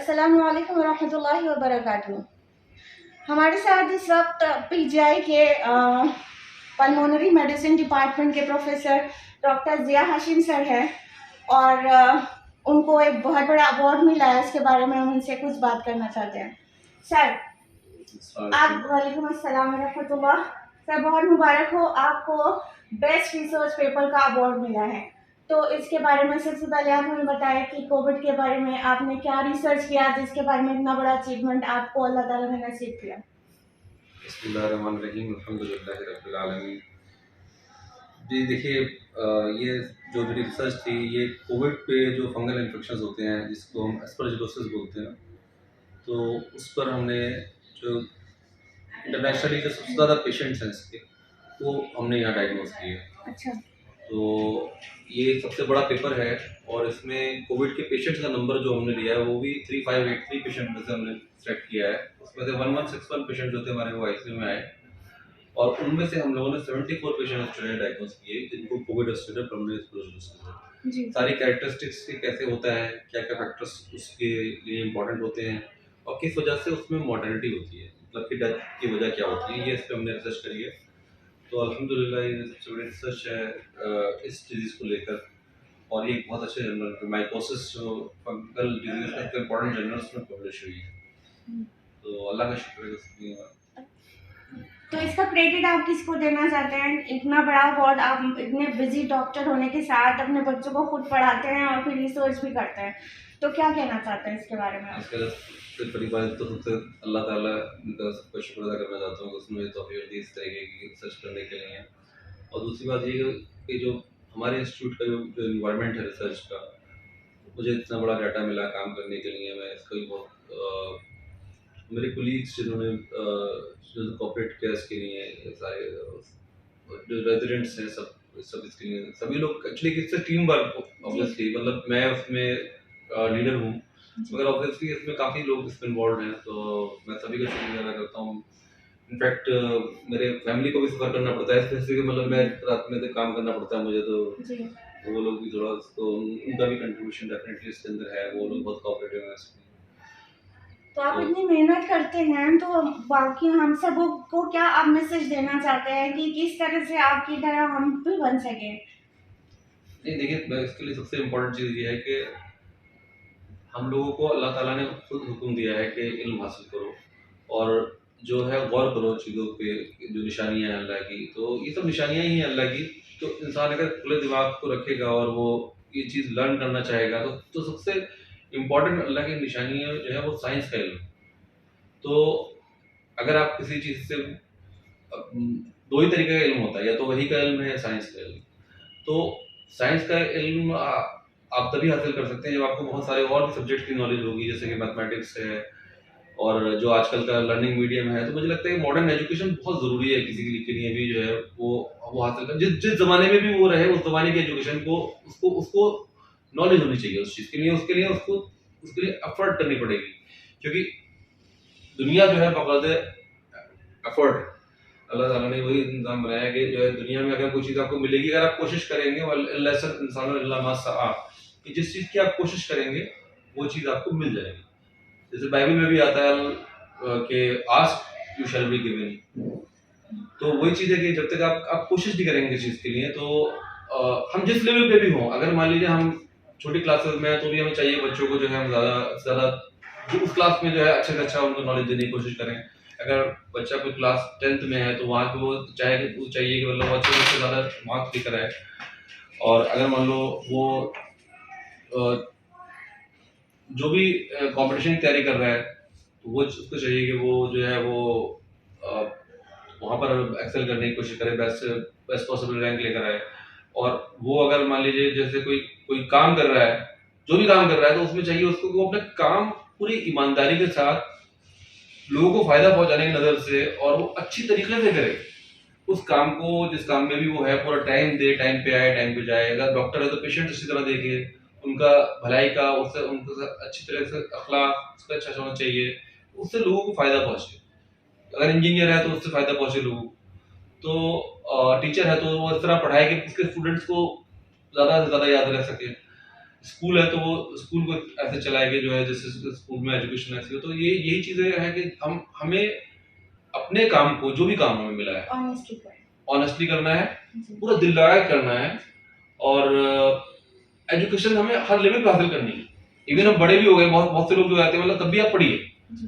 अस्सलामु अलैकुम वरहमतुल्लाहि वबरकातुहू। हमारे साथ इस वक्त पीजीआई के पल्मोनरी मेडिसिन डिपार्टमेंट के professor doctor Zia Hashim sir है और उनको एक बहुत बड़ा अवार्ड मिला है। इसके बारे में हम उनसे कुछ बात करना चाहते हैं। सर आप वालेकुम अस्सलाम वरहमतुल्लाह। सर बहुत मुबारक हो, आपको बेस्ट रिसर्च पेपर का अवार्ड मिला है। तो इसके बारे में सबसे पहले आप हमें बताएं कि कोविड के बारे में आपने क्या रिसर्च किया जिसके बारे में इतना बड़ा अचीवमेंट आपको अल्लाह ताला ने नसीब किया। बिस्मिल्लाहिर्रहमानिर्रहीम, अल्हम्दुलिल्लाहि रब्बिल आलमीन। जी देखिए, ये जो मेरी रिसर्च थी ये कोविड पे जो फंगल इन्फेक्शंस होते हैं जिसको हम एस्परजिलोसिस बोलते हैं, तो उस पर हमने जो इंटरनेशनली जो सबसे ज़्यादा पेशेंट्स हैं इसके वो हमने यहाँ डायग्नोज किए। अच्छा। तो ये सबसे बड़ा पेपर है और इसमें कोविड के पेशेंट्स का नंबर जो हमने लिया है वो भी 3583 पेशेंट में से हमने सेलेक्ट किया है। उसमें से 1161 पेशेंट जो थे हमारे वो आईसीयू में आए और उनमें से हम लोगों ने 74 पेशेंट स्टूडेंट डायग्नोज किए जिनको कोविड स्टूडेंट पल्मोनरी स्क्लेरोसिस है। सारी कैरेक्टरिस्टिक्स कैसे होता है, क्या क्या फैक्टर्स उसके लिए इम्पोर्टेंट होते हैं और किस वजह से उसमें मॉर्टेलिटी होती है, मतलब कि डेथ की वजह क्या होती है, ये इस पर हमने रिसर्च करी है। तो अल्हम्दुलिल्लाह ये सबसे बड़ी रिसर्च है इस डिजीज़ को लेकर और ये एक बहुत अच्छे जर्नल माइकोसिस जो फंगल डिजीज का इम्पोर्टेंट जर्नल्स में पब्लिश हुई है। तो अल्लाह का शुक्र है। तो इसका क्रेडिट आप किसको देना चाहते हैं? इतना बड़ा अवार्ड, आप इतने बिजी डॉक्टर होने के साथ अपने बच्चों को खुद पढ़ाते हैं और फिर रिसर्च भी करते हैं, तो क्या कहना चाहते हैं इसके बारे में? इसके पहली बात तो सबसे अल्लाह ताला का सबका शुक्र अदा करना चाहता हूँ कि उसने मुझे तौफीक दी इस तरीके की रिसर्च करने के लिए। और दूसरी बात ये कि जो हमारे इंस्टीट्यूट का जो इन्वायरमेंट है रिसर्च का, मुझे इतना बड़ा डाटा मिला काम करने के लिए, मैं इसका भी बहुत मेरे कोलीग्स जिन्होंने जो कॉर्पोरेट केयर्स के लिए सारे जो रेजिडेंट्स हैं सब इसके लिए सभी लोग एक्चुअली इससे टीम वर्क ऑब्वियसली, मतलब मैं उसमें लीडर हूँ मगर ऑब्वियसली इसमें काफ़ी लोग इसमें इन्वॉल्व हैं, तो मैं सभी का शुक्रिया अदा करता हूँ। इनफैक्ट मेरे फैमिली को भी सफ़र करना पड़ता है स्पेसिफिक, मतलब मैं रात में तो काम करना पड़ता है मुझे, तो वो लोग भी थोड़ा, तो उनका भी कंट्रीब्यूशन डेफिनेटली इसके अंदर है, वो लोग बहुत कोऑपरेटिव हैं इसमें। तो आप इतनी मेहनत करते हैं तो बाकी हम सबों को क्या आप मैसेज देना चाहते हैं कि किस तरह से आपकी तरह हम भी बन सके? नहीं देखिए, इसके लिए सबसे इम्पोर्टेंट चीज़ ये है कि हम लोगों को अल्लाह ताला ने खुद हुक्म दिया है कि इल्म हासिल करो और जो है गौर करो चीज़ों पे, जो निशानियाँ हैं अल्लाह की, तो ये सब निशानियाँ ही हैं अल्लाह की। तो इंसान अगर खुले दिमाग को रखेगा और वो ये चीज़ लर्न करना चाहेगा तो सबसे इम्पोर्टेंट अल्लाह की निशानियाँ जो है वो साइंस का इल्म। तो अगर आप किसी चीज़ से दो ही तरीके का इल्म होता है, या तो वही का इल्म है या साइंस का इल्म। तो साइंस का इल्म आप तभी हासिल कर सकते हैं जब आपको बहुत सारे और भी सब्जेक्ट की नॉलेज होगी, जैसे कि मैथमेटिक्स है और जो आजकल का लर्निंग मीडियम है। तो मुझे लगता है मॉडर्न एजुकेशन बहुत ज़रूरी है किसी के लिए भी, जो है वो हासिल कर, जिस ज़माने में भी वो रहे उस ज़माने की एजुकेशन को उसको उसको नॉलेज होनी चाहिए उस चीज़ के लिए, उसके लिए एफर्ट करनी पड़ेगी, क्योंकि दुनिया जो है बगैर एफर्ट, अल्लाह ताला ने वही निज़ाम बनाया कि जो है दुनिया में अगर कोई चीज़ आपको मिलेगी, अगर आप कोशिश करेंगे, कि जिस चीज़ की आप कोशिश करेंगे वो चीज़ आपको मिल जाएगी। जैसे बाइबल में भी आता है कि ask you shall be given. तो वही चीज़ है कि जब तक आप कोशिश नहीं करेंगे किसी चीज़ के लिए, तो हम जिस लेवल पे भी हों, अगर मान लीजिए हम छोटी क्लासेस में हैं तो भी हमें चाहिए बच्चों को जो है हम ज़्यादा जो उस क्लास में जो है अच्छे से अच्छा उनको नॉलेज देने की कोशिश करें। अगर बच्चा कोई क्लास 10th में है तो वहाँ पे वो चाहिए कि मतलब अच्छे से ज़्यादा मार्क्स लेकर आए। और अगर मान लो वो जो भी कंपटीशन की तैयारी कर रहा है तो वो उसको चाहिए कि वो जो है वो वहाँ पर एक्सेल करने की कोशिश करे, बेस्ट पॉसिबल रैंक लेकर आए। और वो अगर मान लीजिए जैसे कोई काम कर रहा है, जो भी काम कर रहा है, तो उसमें चाहिए उसको कि वो अपना काम पूरी ईमानदारी के साथ लोगों को फायदा पहुंचाने की नजर से और वो अच्छी तरीके से करे उस काम को, जिस काम में भी वो है, पूरा टाइम दे, टाइम पे आए, टाइम पे जाए। अगर डॉक्टर है तो पेशेंट इसी तरह देखे, उनका भलाई का उससे उनको अच्छी तरह से अखलाक उसका अच्छा होना चाहिए, उससे लोगों को फायदा पहुंचे। अगर इंजीनियर है तो उससे फायदा पहुंचे लोगों को। तो टीचर है तो वो इस तरह पढ़ाए कि उसके स्टूडेंट्स को ज़्यादा से ज़्यादा याद रह सके। स्कूल है तो वो स्कूल को ऐसे चलाए कि जो है जैसे स्कूल में एजुकेशन ऐसी हो, तो ये यही चीजें है कि हमें अपने काम को, जो भी काम हमें मिला है, ऑनेस्टली करना है, पूरा दिल लगा के करना है। और एजुकेशन हमें हर लेवल पे हासिल करनी है। इवन हम बड़े भी हो गए, बहुत बहुत से लोग जो आते हैं, मतलब तब भी आप पढ़िए,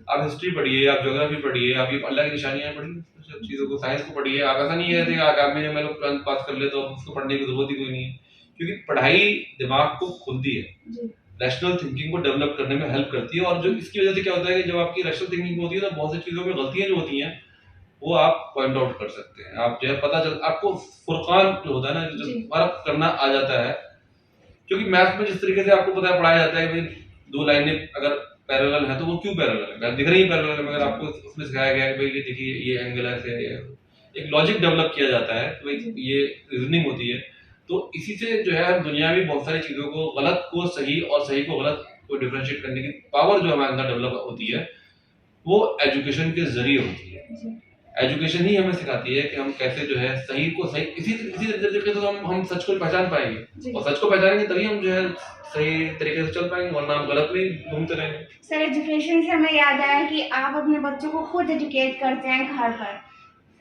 आप हिस्ट्री पढ़िए, आप ज्योग्राफी पढ़िए, आप ये अल्लाह की निशानियां पढ़िए, सब चीजों को, साइंस को पढ़िए। आप ऐसा नहीं है कि आप मैंने मैं लोग 12th पास कर ले तो उसको पढ़ने की जरूरत ही कोई नहीं है, क्योंकि पढ़ाई दिमाग को खुलती है, रैशनल थिंकिंग को डेवलप करने में हेल्प करती है। और जो इसकी वजह से क्या होता है कि जब आपकी रैशनल थिंकिंग होती है तो बहुत सी चीजों में गलतियां जो होती हैं वो आप पॉइंट आउट कर सकते हैं। आप जो है पता चल आपको फुरकान जो होता है ना, जो फर्क करना आ जाता है। क्योंकि मैथ में जिस तरीके से आपको पता है पढ़ाया जाता है कि दो लाइनें अगर पैरेलल है तो वो क्यों पैरेलल है, दिख रही है पैरेलल है, मगर आपको उसमें सिखाया गया है कि भाई ये देखिए ये एंगल ऐसे है, एक लॉजिक डेवलप किया जाता है, तो भाई ये रीजनिंग होती है। तो इसी से जो है हम दुनिया में बहुत सारी चीजों को, गलत को सही और सही को गलत को डिफरेंशिएट करने की पावर जो हमारे अंदर डेवलप होती है वो एजुकेशन के जरिए होती है। एजुकेशन ही हमें सिखाती है कि हम कैसे जो है सही को सही, इसी इसी तरीके से हम सच को पहचान पाएंगे, और सच को पहचानेंगे तभी हम जो है सही तरीके से चल पाएंगे, वरना हम गलत में घूमते रहेंगे। सर, एजुकेशन से हमें याद आया कि आप अपने बच्चों को खुद एजुकेट करते हैं घर पर,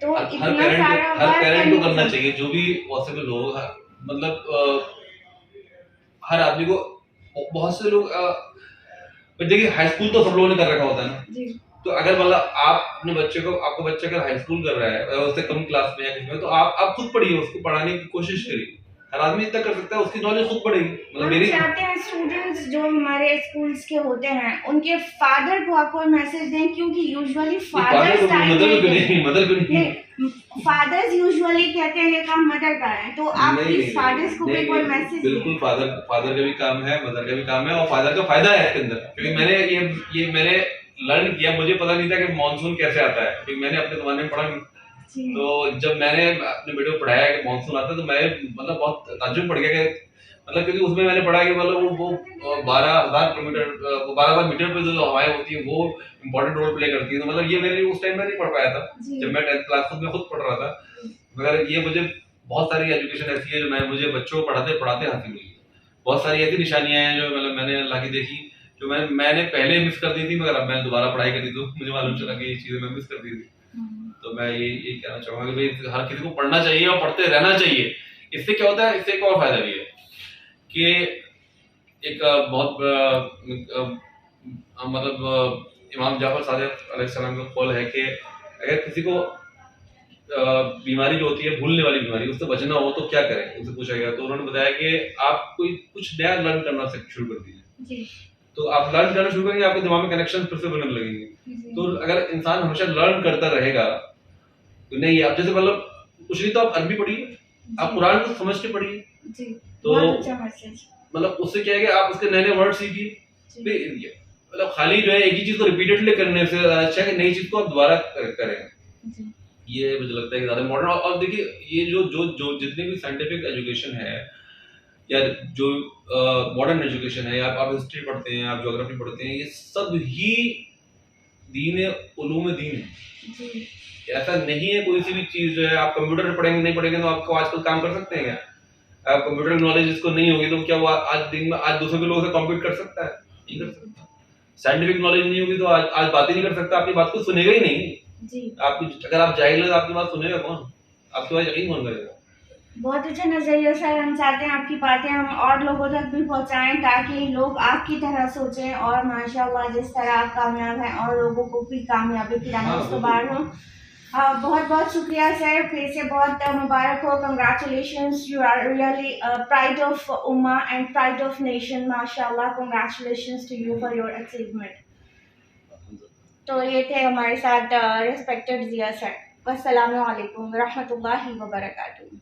तो इतना सारा हर पेरेंट को करना चाहिए जो भी पॉसिबल हो। मतलब हर आदमी को, बहुत से लोग देखिए हाई स्कूल तो सब लोगों ने कर रखा होता है ना, तो अगर मतलब आप अपने बच्चे को, आपका बच्चा अगर हाई स्कूल कर रहा है उससे कम क्लास में या किसी में, तो आप खुद पढ़िए, उसको पढ़ाने की कोशिश करिए। हर आदमी इतना कर सकता है, उसकी नॉलेज खुद बढ़ेगी। मतलब मेरी चाहते हैं स्टूडेंट्स जो हमारे स्कूल्स के होते हैं उनके फादर को आप कोई मैसेज दें, क्योंकि यूजुअली फादर्स फादर्स यूजुअली कहते हैं ये काम मदर का है, तो आप प्लीज फादर्स को भी कोई मैसेज दें। बिल्कुल, फादर का भी काम है, मदर का भी काम है, और फादर का फायदा है इसके अंदर, क्योंकि मैंने लर्न किया, मुझे पता नहीं था कि मानसून कैसे आता है, क्योंकि मैंने अपने जमाने में पढ़ा नहीं। तो जब मैंने अपने बेटे को पढ़ाया कि मानसून आता है, तो मैं मतलब बहुत ताज्जुब पड़ गया कि मतलब, क्योंकि उसमें मैंने पढ़ा कि मतलब वो 12,000 किलोमीटर, 12,000 मीटर पे जो हवाएं होती है वो इम्पोर्टेंट रोल प्ले करती है। तो मतलब ये मेरे उस टाइम में नहीं पढ़ पाया था, जब मैं 10th क्लास में खुद पढ़ रहा था। मगर ये मुझे बहुत सारी एजुकेशन ऐसी है जो मुझे बच्चों को पढ़ाते पढ़ाते हासिल हुई। बहुत सारी ऐसी निशानियां हैं जो मतलब मैंने अल्लाह की देखी, जो मैंने पहले मिस कर दी थी, मगर अब मैंने दोबारा पढ़ाई करी तो मुझे मालूम चला कि ये चीजें मैं मिस कर दी थी। तो मैं ये कहना चाहूंगा कि भाई हर किसी को पढ़ना चाहिए और पढ़ते रहना चाहिए। इससे क्या होता है, इससे एक और फायदा भी है कि एक मतलब इमाम जाफर सादिक अलैहिस्सलाम का कौल है कि अगर किसी को बीमारी जो होती है, भूलने वाली बीमारी, उससे बचना हो तो क्या करें, उनसे पूछा गया तो उन्होंने बताया कि आप कोई कुछ नया लर्न करना शुरू कर दीजिए। तो आप लर्न करना शुरू करेंगे, आपके दिमाग में कनेक्शन फिर से बनने लगेंगे। तो अगर इंसान हमेशा लर्न करता रहेगा तो नहीं, आप जैसे मतलब कुछ नहीं तो आप अरबी पढ़िए, आप कुरान को समझ के पढ़िए, तो मतलब उससे क्या है कि आप उसके नए नए वर्ड सीखिए। मतलब खाली जो है एक ही चीज को रिपीटेडली करने से अच्छा है कि नई चीज को आप दोबारा करें। ये मुझे लगता है कि ज्यादा मॉडर्न। और देखिए ये जो जो जो जितने भी साइंटिफिक एजुकेशन है या जो मॉडर्न एजुकेशन है, या आप हिस्ट्री पढ़ते हैं, आप ज्योग्राफी पढ़ते हैं, ये सब ही दीन उलूम दीन है। ऐसा नहीं है कोई सी भी चीज जो है आप कंप्यूटर पढ़ेंगे नहीं पढ़ेंगे तो आपको आजकल काम कर सकते हैं क्या? आप कंप्यूटर नॉलेज जिसको नहीं होगी तो क्या वो आज दिन में आज दूसरे लोगों से कॉम्पीट कर सकता है? नहीं कर सकता। साइंटिफिक नॉलेज नहीं होगी तो आज बात ही नहीं कर सकता, आपकी बात को सुनेगा ही नहीं जी। अगर आप जाहिल है तो आपकी बात सुनेगा कौन? आपकी बात यकीन कौन करेगा? बहुत अच्छा नजरिया सर, हम चाहते हैं आपकी बातें हम और लोगों तक भी पहुंचाएं ताकि लोग आपकी तरह सोचें और माशाल्लाह जिस तरह आप कामयाब हैं और लोगों को भी कामयाबी की राह से बाहर हो। बहुत बहुत शुक्रिया सर, फिर से बहुत मुबारक हो, congratulations, you are really pride of उम्मा एंड प्राइड ऑफ नेशन, माशाल्लाह, congratulations to you for your achievement. तो ये थे हमारे साथ रिस्पेक्टेड जिया सर। अस्सलामु अलैकुम व रहमतुल्लाहि व बरकातुहू।